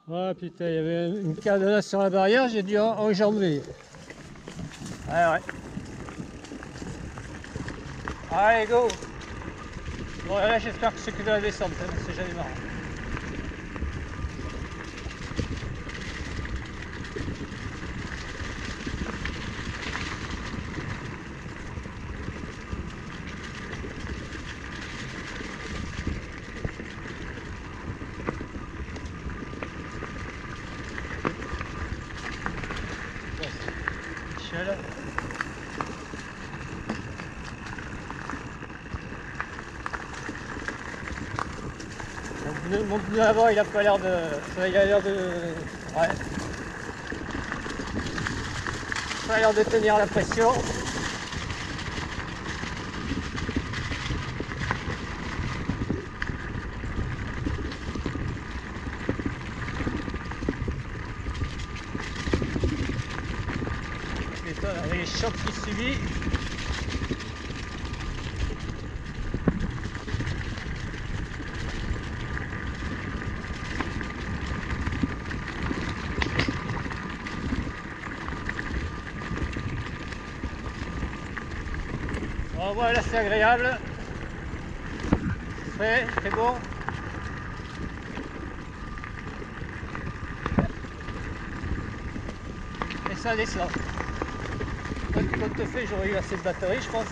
Ouais, putain, il y avait une cadenas sur la barrière, j'ai dû enjamber. Ouais, ouais. Allez, go. Bon, là, j'espère que c'est que de la descente, hein, c'est jamais marrant. Michel. Mon pneu avant, il a pas l'air de... Il a l'air de... Ouais. Il a l'air de tenir la pression. Avec les chocs qu'il subit. Bon, voilà, c'est agréable. C'est bon. Et ça descend. Compte fait, j'aurais eu assez de batterie, je pense.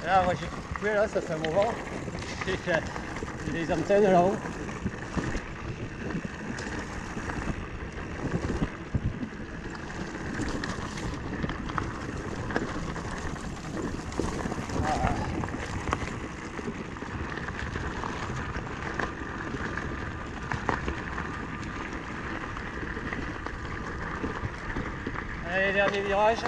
Là, moi j'ai coupé, là, ça fait un moment. J'ai des antennes là-haut. Allez, dernier virage.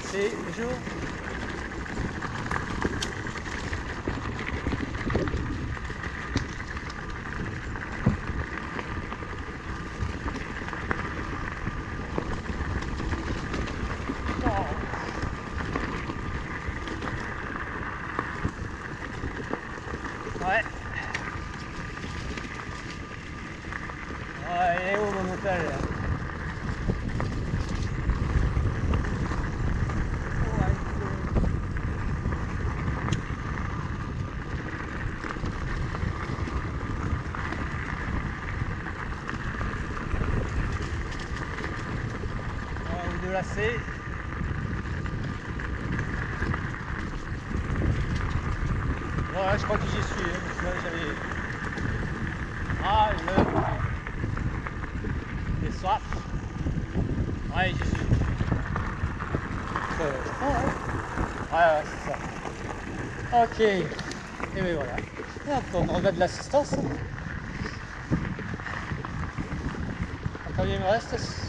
C'est jour. Ouais. Ouais, il est où mon hôtel là? Ou de lacet. Ouais, je crois que j'y suis. Hein, parce que là, j'avais... Ah, j'ai soif. Ouais, j'y suis. Ouais, c'est ça. Ok. Et bien voilà. Et on regarde l'assistance. Combien il me reste?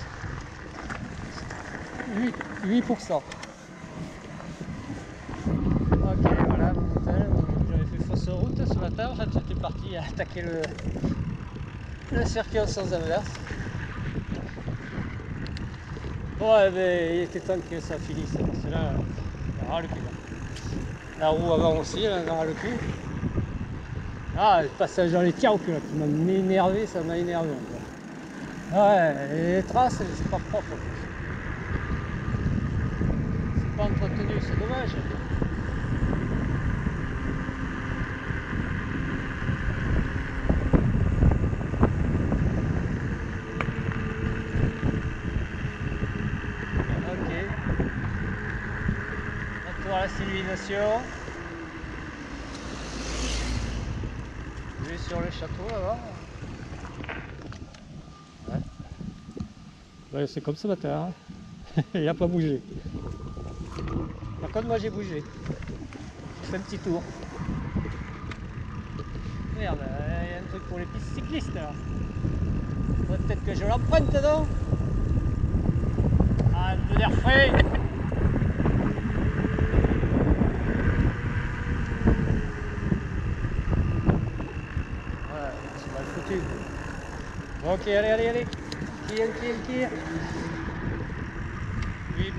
8%. Ok, voilà mon hôtel. J'avais fait fausse route ce matin. En fait, j'étais parti attaquer le circuit en sens inverse. Ouais, mais il était temps que ça finisse. Parce que là, on aura le cul. La roue avant aussi, là, on aura le cul. Ah, le passage dans les tirs qui m'a énervé, ça m'a énervé. Ouais, les traces, c'est pas propre. C'est pas entretenu, c'est dommage. Ok. Retour à la civilisation. Vue sur le château là-bas. Ouais. Ouais, c'est comme ce matin, hein. Il n'a pas bougé. Par contre, moi j'ai bougé. J'ai fait un petit tour. Merde, il y a un truc pour les pistes cyclistes là. Faudrait peut-être que je l'emprunte, non? peu d'air frais. Voilà, c'est mal foutu. Ok, allez. Tire. 8%.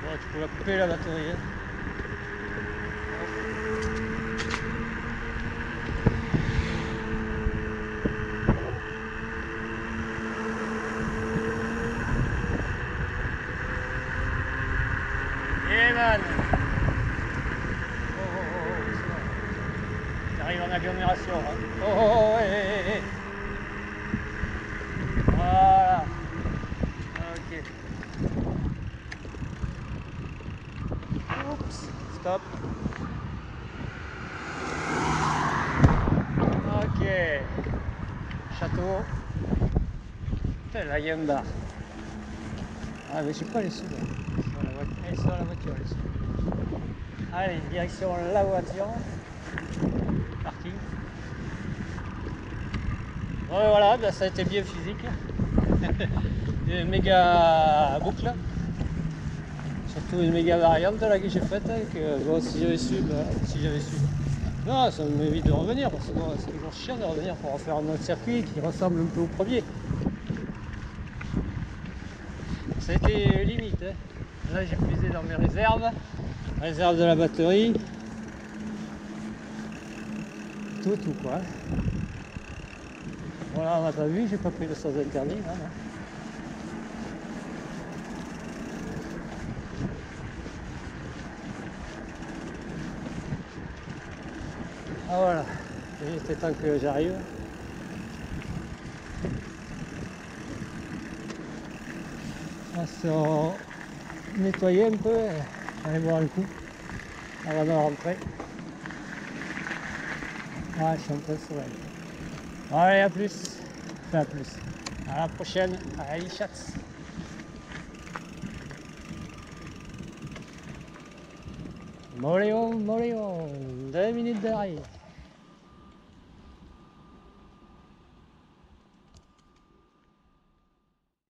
Bon, tu peux la couper la batterie. Hein. Et man. T'arrives en agglomération. Hein. Ouais. Voilà. Ok. Oups. Stop. Ok. Château. Putain, la Yamba. Ah mais je sais pas les sous là. Sur la voiture les sous. Allez, direction la voiture. Parking. Ouais, voilà, ben, ça a été bien physique. Une méga boucle. Surtout une méga variante là que j'ai faite. Que, bon, si j'avais su. Non, ça m'évite de revenir parce que bon, c'est toujours chiant de revenir pour refaire un autre circuit qui ressemble un peu au premier. Ça a été limite. Hein. Là j'ai puisé dans mes réserves. Réserve de la batterie. Tout quoi. Voilà, on n'a pas vu, j'ai pas pris le sens interdit. Là, non. Ah voilà, il était temps que j'arrive. On va se nettoyer un peu, aller boire un coup avant de rentrer. Ouais, je suis un peu soleil. Allez, à plus. Enfin, à plus. À la prochaine. Allez, chats. Moléon, 2 minutes d'arrêt.